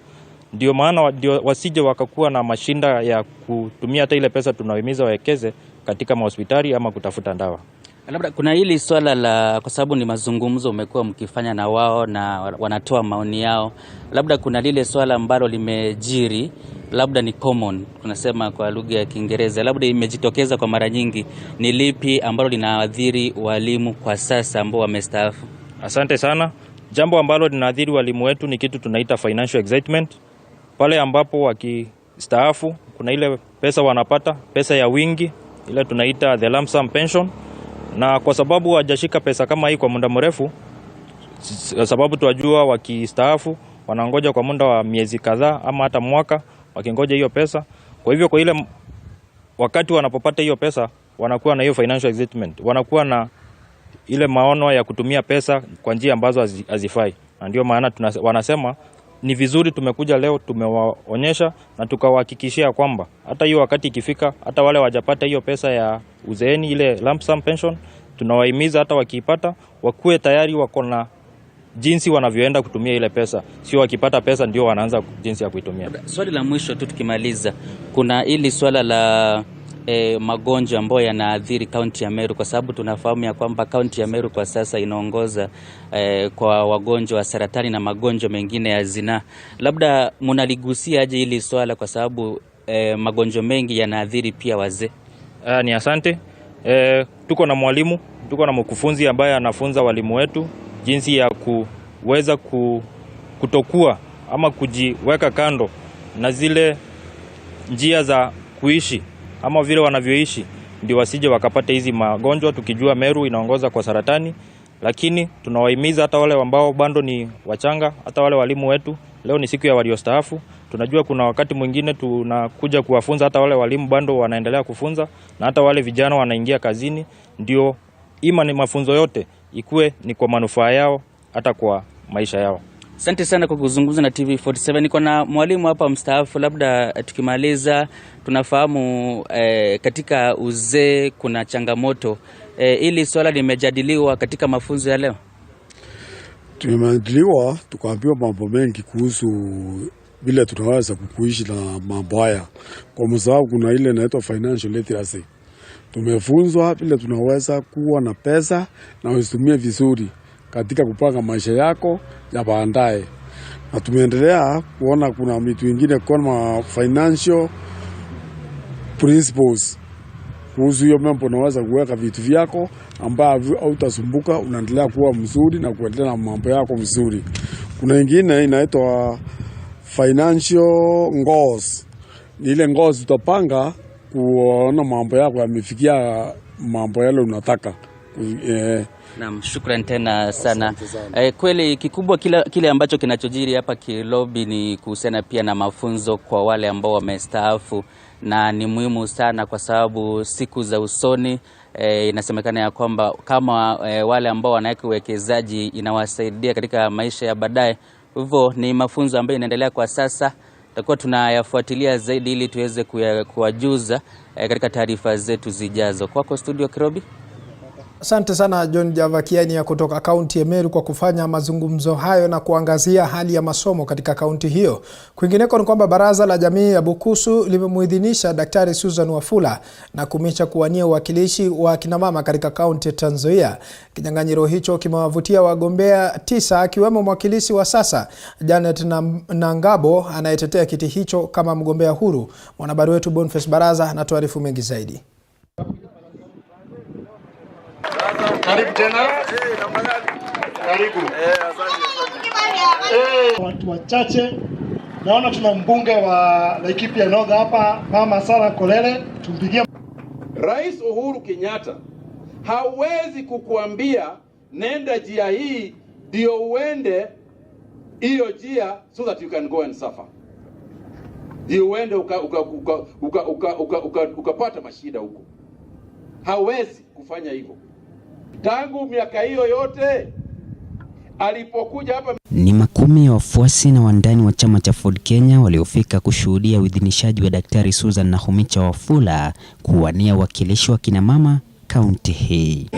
S23: Ndio maana wasije wakakuwa na mashinda ya kutumia hata ile pesa tunawahimiza wawekeze katika hospitali ama kutafuta dawa.
S5: Labda kuna hili swala la, kwa sababu ni mazungumzo umekuwa mkifanya na wao na wanatoa maoni yao, labda kuna lile swala ambalo limejiri labda ni common, tunasema kwa lugha ya Kiingereza, labda imejitokeza kwa mara nyingi, ni lipi ambalo linaathiri walimu kwa sasa ambao wamestaafu?
S23: Asante sana. Jambo ambalo linaathiri walimu wetu ni kitu tunaita financial excitement. Pale ambapo wakistaafu kuna ile pesa wanapata, pesa ya wingi, ile tunaita the lump sum pension. Na kwa sababu hajashika pesa kama hii kwa muda mrefu, sababu tunajua wakistaafu wanangoja kwa muda wa miezi kadhaa ama hata mwaka wakingoja hiyo pesa. Kwa hivyo kwa ile wakati wanapopata hiyo pesa wanakuwa na hiyo financial excitement, wanakuwa na ile maono ya kutumia pesa kwa njia ambazo hazifai. Na ndio maana wanasema ni vizuri tumekuja leo, tumewaonyesha na tukawahakikishia kwamba hata hiyo wakati ikifika, hata wale wajapata hiyo pesa ya uzeeni, ile lump sum pension, tunawahimiza hata wakiipata wakuwe tayari wako na jinsi wanavyoenda kutumia ile pesa, sio wakipata pesa ndio wanaanza jinsi ya kuitumia.
S5: Swali la mwisho tu tukimaliza, kuna ili swala la magonjwa ambayo yanaathiri kaunti ya Meru, kwa sababu tunafahamu ya kwamba kaunti ya Meru kwa sasa inaongoza kwa wagonjwa wa saratani na magonjwa mengine ya zinaa. Labda mnaligusia aje hili swala, kwa sababu magonjwa mengi yanaathiri pia wazee?
S23: Ni asante. Tuko na mwalimu, tuko na mkufunzi ambaye anafunza walimu wetu jinsi ya kuweza kutokuwa ama kujiweka kando na zile njia za kuishi ama vile wanavyoishi, ndio wasije wakapata hizi magonjwa, tukijua Meru inaongoza kwa saratani. Lakini tunawahimiza hata wale ambao bado ni wachanga, hata wale walimu wetu, leo ni siku ya waliostaafu. Tunajua kuna wakati mwingine tunakuja kuwafunza hata wale walimu bado wanaendelea kufunza, na hata wale vijana wanaingia kazini, ndio ni mafunzo yote ikuwe ni kwa manufaa yao hata kwa maisha yao.
S5: Asante sana kwa kuzungumza na TV47. Niko na mwalimu hapa mstaafu. Labda tukimaliza, tunafahamu katika uzee kuna changamoto. Ili swala limejadiliwa katika mafunzo ya leo?
S4: Tumejadiliwa, tukaambiwa mambo mengi kuhusu vile tunaweza kuishi na mambo haya. Kwa sababu kuna ile inaitwa financial literacy. Tumefunzwa vile tunaweza kuwa na pesa na usitumie vizuri katika kupanga maisha yako ya baadaye. Na tumeendelea kuona kuna vitu vingine kama financial principles. Kuhusu hiyo mambo unaweza kuweka vitu vyako ambavyo hautasumbuka, unaendelea kuwa mzuri na kuendelea na mambo yako vizuri. Kuna nyingine inaitwa financial goals. Ni ile goals utapanga kuona mambo yako yamefikia mambo yale unataka.
S5: Naam, shukrani tena sana. Kweli kikubwa kile ambacho kinachojiri hapa Kilobi ni kuhusiana pia na mafunzo kwa wale ambao wamestaafu, na ni muhimu sana kwa sababu siku za usoni inasemekana ya kwamba kama wale ambao wanaweka uwekezaji inawasaidia katika maisha ya baadaye. Hivyo ni mafunzo ambayo inaendelea kwa sasa. Tutakuwa tunayafuatilia zaidi ili tuweze kuwajuza katika taarifa zetu zijazo. Kwako studio Kirobi.
S1: Asante sana John Javakiania kutoka kaunti ya Meru kwa kufanya mazungumzo hayo na kuangazia hali ya masomo katika kaunti hiyo. Kwingineko ni kwamba baraza la jamii ya Bukusu limemuidhinisha Daktari Susan Wafula na kumisha kuwania uwakilishi wa kina mama katika kaunti ya Trans Nzoia. Kinyang'anyiro hicho kimewavutia wagombea 9 akiwemo mwakilishi wa sasa Janet Nangabo anayetetea kiti hicho kama mgombea huru. Mwanahabari wetu Boniface Baraza anatuarifu mengi zaidi.
S6: Karibu tena. Karibu. Watu wachache. Naona tuna mbunge wa Laikipia North hapa, Mama Sara Kolele. Tumpigie.
S17: Rais Uhuru Kenyatta hawezi kukuambia nenda njia hii ndio uende hiyo njia so that you can go and suffer. Ndio uende ukapata mashida huko. Hawezi kufanya hivyo. Tangu miaka hiyo yote alipokuja hapa.
S24: Ni makumi ya wafuasi na wandani wa chama cha Ford Kenya waliofika kushuhudia uidhinishaji wa Daktari Susan Nahumicha Wafula kuwania uwakilishi wa kina mama kaunti hii.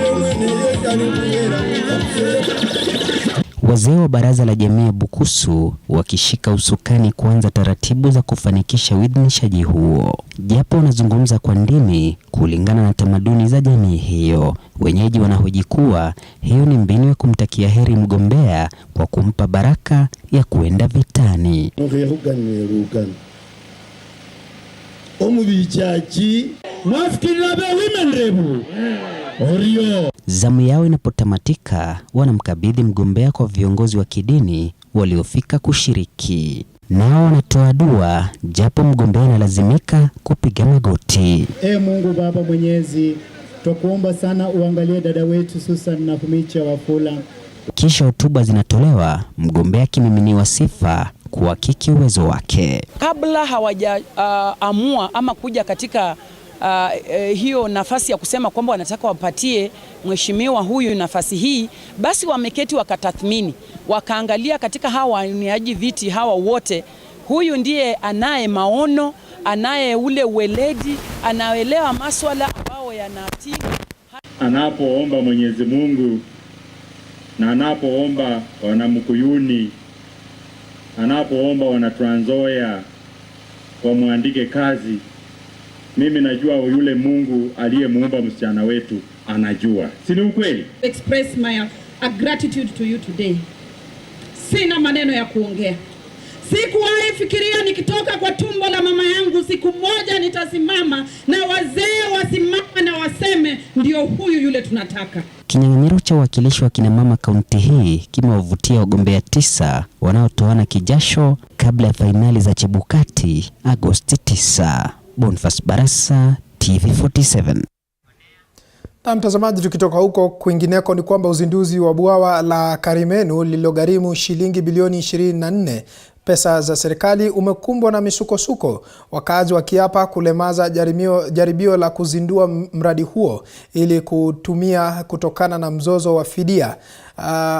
S24: Wazee wa baraza la jamii ya Bukusu wakishika usukani kuanza taratibu za kufanikisha uidhinishaji huo. Japo wanazungumza kwa ndimi kulingana na tamaduni za jamii hiyo, wenyeji wanahoji kuwa hiyo ni mbinu ya kumtakia heri mgombea kwa kumpa baraka ya kuenda vitani.
S18: omubichachi mwafikirira be women rebu orio.
S24: Zamu yao inapotamatika, wanamkabidhi mgombea kwa viongozi wa kidini waliofika kushiriki. Nao wanatoa dua, japo mgombea analazimika kupiga magoti.
S18: Mungu Baba Mwenyezi, tukuomba sana uangalie dada wetu Susan na Kumicha Wafula.
S24: Kisha hotuba zinatolewa, mgombea akimiminiwa sifa kuhakiki uwezo wake.
S19: Kabla hawajaamua ama kuja katika hiyo nafasi ya kusema kwamba wanataka wapatie mheshimiwa huyu nafasi hii, basi wameketi wakatathmini, wakaangalia katika hawa waniaji viti hawa wote, huyu ndiye anaye maono, anaye ule uweledi, anaelewa masuala ambao yanatii.
S20: Anapoomba Mwenyezi Mungu na anapoomba wanamkuyuni, anapoomba wana Trans Nzoia wamwandike kazi, mimi najua yule Mungu aliyemuumba msichana wetu anajua. Si ni ukweli?
S21: Express my gratitude to you today. Sina maneno ya kuongea. Sikuwahi fikiria nikitoka kwa tumbo la mama yangu siku moja nitasimama na wazee wasimama na waseme ndio huyu yule tunataka.
S24: Kinyang'anyiro cha uwakilishi wa kina mama kaunti hii kimewavutia wagombea 9 wanaotoana kijasho kabla ya fainali za Chebukati Agosti 9. Boniface Barasa, TV47.
S1: Na mtazamaji, tukitoka huko kwingineko ni kwamba uzinduzi wa bwawa la Karimenu lililogharimu shilingi bilioni 24 pesa za serikali umekumbwa na misukosuko, wakazi wakiapa kulemaza jaribio la kuzindua mradi huo ili kutumia kutokana na mzozo wa fidia,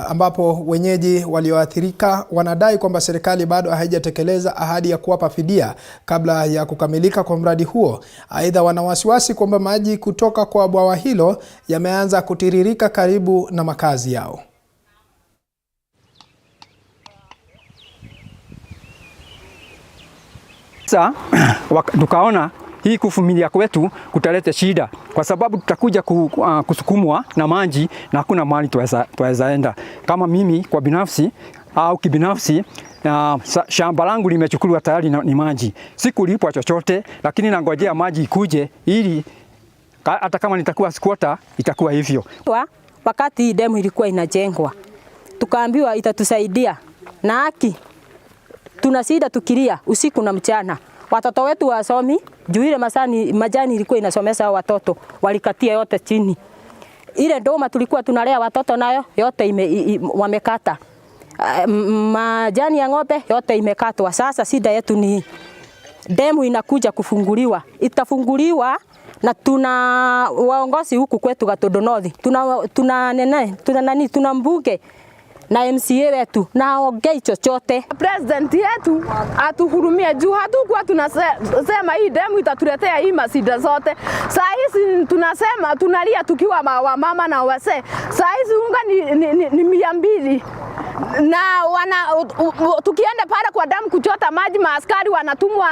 S1: ambapo wenyeji walioathirika wanadai kwamba serikali bado haijatekeleza ahadi ya kuwapa fidia kabla ya kukamilika kwa mradi huo. Aidha, wana wasiwasi kwamba maji kutoka kwa bwawa hilo yameanza kutiririka karibu na makazi yao.
S25: Sasa tukaona hii kufumilia kwetu kutaleta shida, kwa sababu tutakuja kusukumwa na maji na hakuna mahali tuweza enda. Kama mimi kwa binafsi au kibinafsi, shamba langu limechukuliwa tayari ni maji. Sikulipwa chochote, lakini nangojea maji ikuje ili hata kama nitakuwa squatter itakuwa hivyo.
S26: Wakati demu ilikuwa inajengwa, tukaambiwa itatusaidia na haki. Tunasida tukilia usiku na mchana. Watoto wetu wasomi, juu ile majani ilikuwa inasomesa watoto, walikatia yote chini. Ile ndoma tulikuwa tunalea watoto nayo yote wamekata. Majani ya ng'ombe yote imekatwa. Sasa shida yetu ni demu inakuja kufunguliwa. Itafunguliwa na tuna waongozi huku kwetu Gatodo North. Tuna mbunge na MCA wetu na ongei chochote.
S27: President yetu atuhurumie juu hatukuwa tunasema hii demu itatuletea hii masida zote. Saa hizi tunasema tunalia tukiwa wa mama na wase. Saa hizi unga ni 200. Na tukienda pale kwa damu kuchota maji, maaskari wanatumwa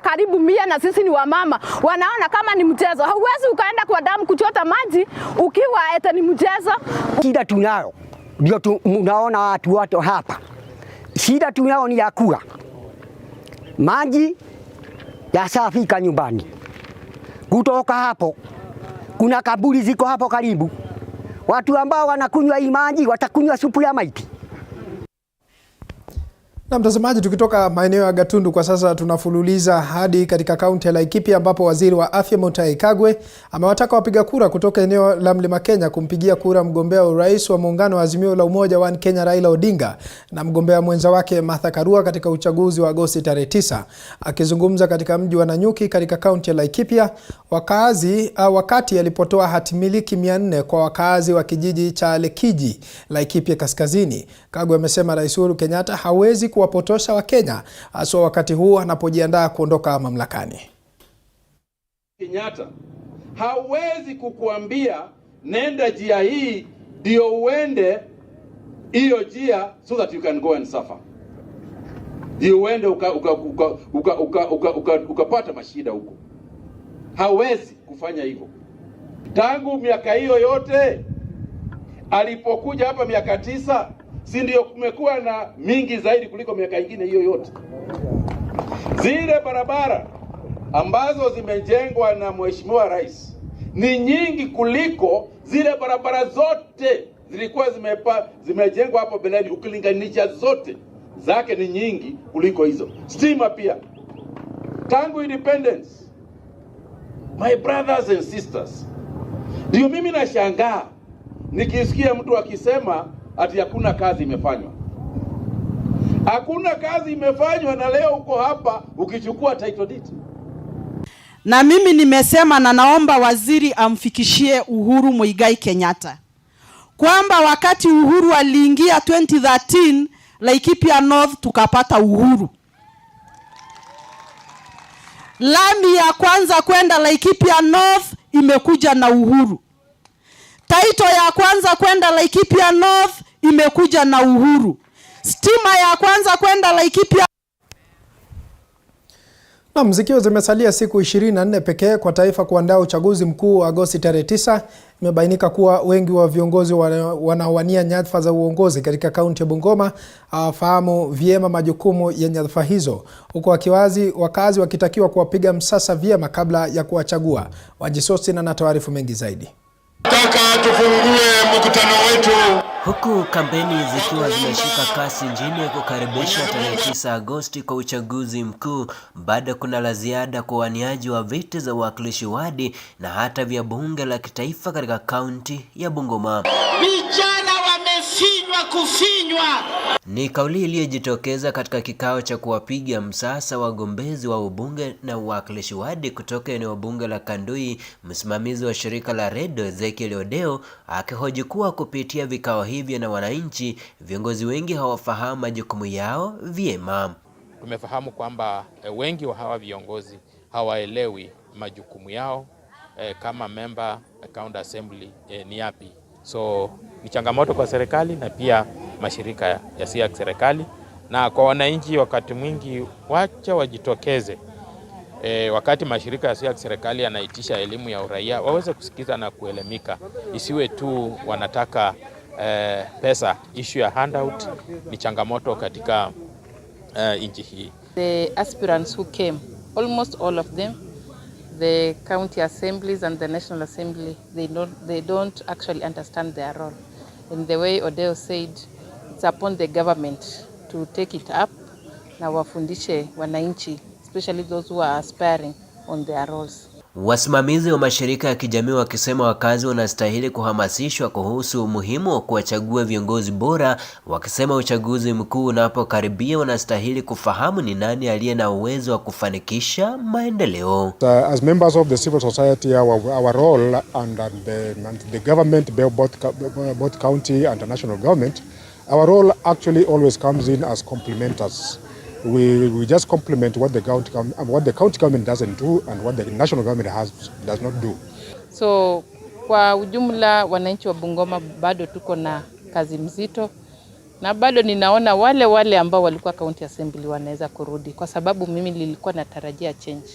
S27: karibu 100 na sisi ni wamama. Wanaona kama ni mchezo. Hauwezi ukaenda kwa damu kuchota maji ukiwa ete ni mchezo.
S28: Shida tunayo ndio tunaona watu wote hapa. Shida tunao ni ya kula. Maji yashafika nyumbani. Kutoka hapo kuna kaburi ziko hapo karibu. Watu ambao wanakunywa hii maji watakunywa supu ya maiti.
S1: Na mtazamaji, tukitoka maeneo ya Gatundu kwa sasa tunafululiza hadi katika kaunti ya Laikipia, ambapo waziri wa afya Mutahi Kagwe amewataka wapiga kura kutoka eneo la Mlima Kenya kumpigia kura mgombea urais wa muungano wa Azimio la Umoja wa Kenya Raila Odinga na mgombea mwenza wake Martha Karua katika uchaguzi wa Agosti tarehe 9. Akizungumza katika mji wa Nanyuki katika kaunti ya Laikipia wakati alipotoa hatimiliki 400 kwa wakazi wa kijiji cha Lekiji, Laikipia Kaskazini, Kagwe amesema Rais Uhuru Kenyatta hawezi kuwapotosha Wakenya hasa wakati huu anapojiandaa kuondoka mamlakani.
S17: Kenyatta hawezi kukuambia nenda njia hii ndio uende hiyo njia so that you can go and suffer. Ndio uende ukapata mashida huko. Hawezi kufanya hivyo. Tangu miaka hiyo yote alipokuja hapa miaka 9, si ndio kumekuwa na mingi zaidi kuliko miaka ingine hiyo yote. Zile barabara ambazo zimejengwa na Mheshimiwa Rais ni nyingi kuliko zile barabara zote zilikuwa zimejengwa hapo beleni. Ukilinganisha zote zake ni nyingi kuliko hizo. Stima pia tangu independence, my brothers and sisters, ndio mimi nashangaa nikisikia mtu akisema ati hakuna kazi imefanywa. Hakuna kazi imefanywa, na leo uko hapa ukichukua title deed.
S2: Na mimi nimesema na naomba waziri amfikishie Uhuru Muigai Kenyatta kwamba wakati Uhuru aliingia 2013 Laikipia North tukapata uhuru. Lami ya kwanza kwenda Laikipia North imekuja na uhuru. Title ya kwanza kwenda Laikipia North imekuja na uhuru. Stima ya kwanza kwenda Laikipia.
S1: Na zikiwa zimesalia siku 24 pekee kwa taifa kuandaa uchaguzi mkuu Agosti tarehe 9, imebainika kuwa wengi wa viongozi wanaowania nyadhifa za uongozi katika kaunti ya Bungoma hawafahamu vyema majukumu ya nyadhifa hizo, huku wakazi wakitakiwa kuwapiga msasa vyema kabla ya kuwachagua. Wajisosi na taarifa mengi zaidi.
S7: Nataka tufungue mkutano wetu.
S8: Huku kampeni zikiwa zimeshika kasi nchini kukaribisha tarehe 9 Agosti kwa uchaguzi mkuu, bado kuna la ziada kwa waniaji wa viti za uwakilishi wadi na hata vya bunge la kitaifa katika kaunti ya Bungoma.
S9: Vijana kufinywa.
S8: Ni kauli iliyojitokeza katika kikao cha kuwapiga msasa wagombezi wa ubunge na uwakilishi wadi kutoka eneo bunge la Kandui, msimamizi wa shirika la redio Ezekiel Odeo akihoji kuwa kupitia vikao hivyo na wananchi, viongozi wengi hawafahamu majukumu yao vyema.
S10: Tumefahamu kwamba wengi wa hawa viongozi hawaelewi majukumu yao kama member county assembly ni yapi. So ni changamoto kwa serikali na pia mashirika yasiyo ya serikali, na kwa wananchi wakati mwingi wacha wajitokeze wakati mashirika yasiyo ya serikali yanaitisha elimu ya uraia waweze kusikiza na kuelimika, isiwe tu wanataka pesa. Issue ya handout ni changamoto katika nchi hii.
S12: The aspirants who came, almost all of them, the county assemblies and the national assembly, they don't actually understand their role. In the way Odeo said, it's upon the government to take it up na wafundishe wananchi, especially those who are aspiring on their roles.
S8: Wasimamizi wa mashirika ya kijamii wakisema wakazi wanastahili kuhamasishwa kuhusu umuhimu wa kuwachagua viongozi bora, wakisema uchaguzi mkuu unapokaribia wanastahili kufahamu ni nani aliye na uwezo wa kufanikisha maendeleo.
S13: As members of the civil society, our role under the government, both county and the national government, our role actually always comes in as complementers. We just complement what the county government doesn't do and what the national government does not do.
S12: So kwa ujumla wananchi wa Bungoma bado tuko na kazi mzito, na bado ninaona wale ambao walikuwa county assembly wanaweza kurudi, kwa sababu mimi nilikuwa natarajia change,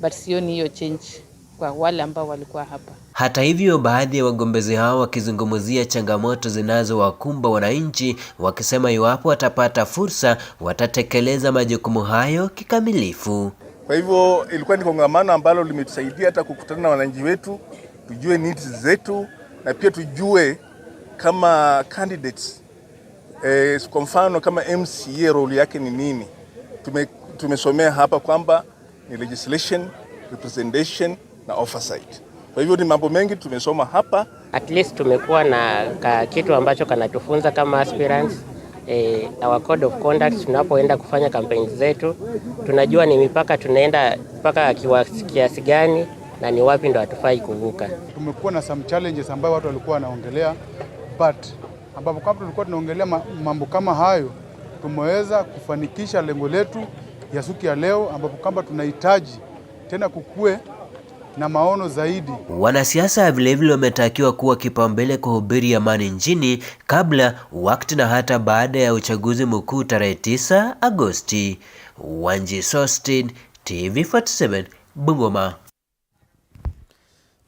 S12: but sioni hiyo change kwa wale ambao walikuwa hapa.
S8: Hata hivyo, baadhi ya wagombezi hao wakizungumzia changamoto zinazowakumba wananchi, wakisema iwapo watapata fursa watatekeleza majukumu hayo kikamilifu.
S22: Kwa hivyo ilikuwa ni kongamano ambalo limetusaidia hata kukutana na wananchi wetu, tujue needs zetu na pia tujue kama candidates kwa mfano kama MCA role yake ni nini. Tumesomea hapa kwamba ni legislation, representation na oversight. Kwa hivyo ni mambo mengi tumesoma hapa.
S29: At least tumekuwa na kitu ambacho kanatufunza kama aspirants, our code of conduct. Tunapoenda kufanya campaigns zetu tunajua ni mipaka tunaenda mpaka kiasi gani na ni wapi ndo hatufai kuvuka.
S30: Tumekuwa na some challenges ambayo watu walikuwa wanaongelea, but ambapo kama tulikuwa tunaongelea mambo kama hayo, tumeweza kufanikisha lengo letu ya siku ya leo, ambapo kama tunahitaji tena kukue na maono zaidi.
S8: Wanasiasa vilevile wametakiwa kuwa kipaumbele kuhubiri amani nchini kabla, wakati na hata baada ya uchaguzi mkuu tarehe 9 Agosti. Wanji Sostin, TV47, Bungoma.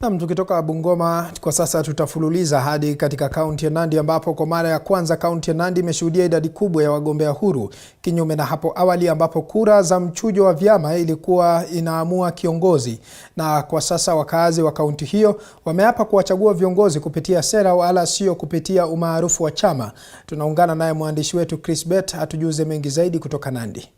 S1: Na tukitoka Bungoma kwa sasa tutafululiza hadi katika kaunti ya Nandi, ambapo kwa mara ya kwanza kaunti ya Nandi imeshuhudia idadi kubwa ya wagombea huru, kinyume na hapo awali ambapo kura za mchujo wa vyama ilikuwa inaamua kiongozi. Na kwa sasa wakazi wa kaunti hiyo wameapa kuwachagua viongozi kupitia sera wala sio kupitia umaarufu wa chama. Tunaungana naye mwandishi wetu Chris Bet atujuze mengi zaidi kutoka Nandi.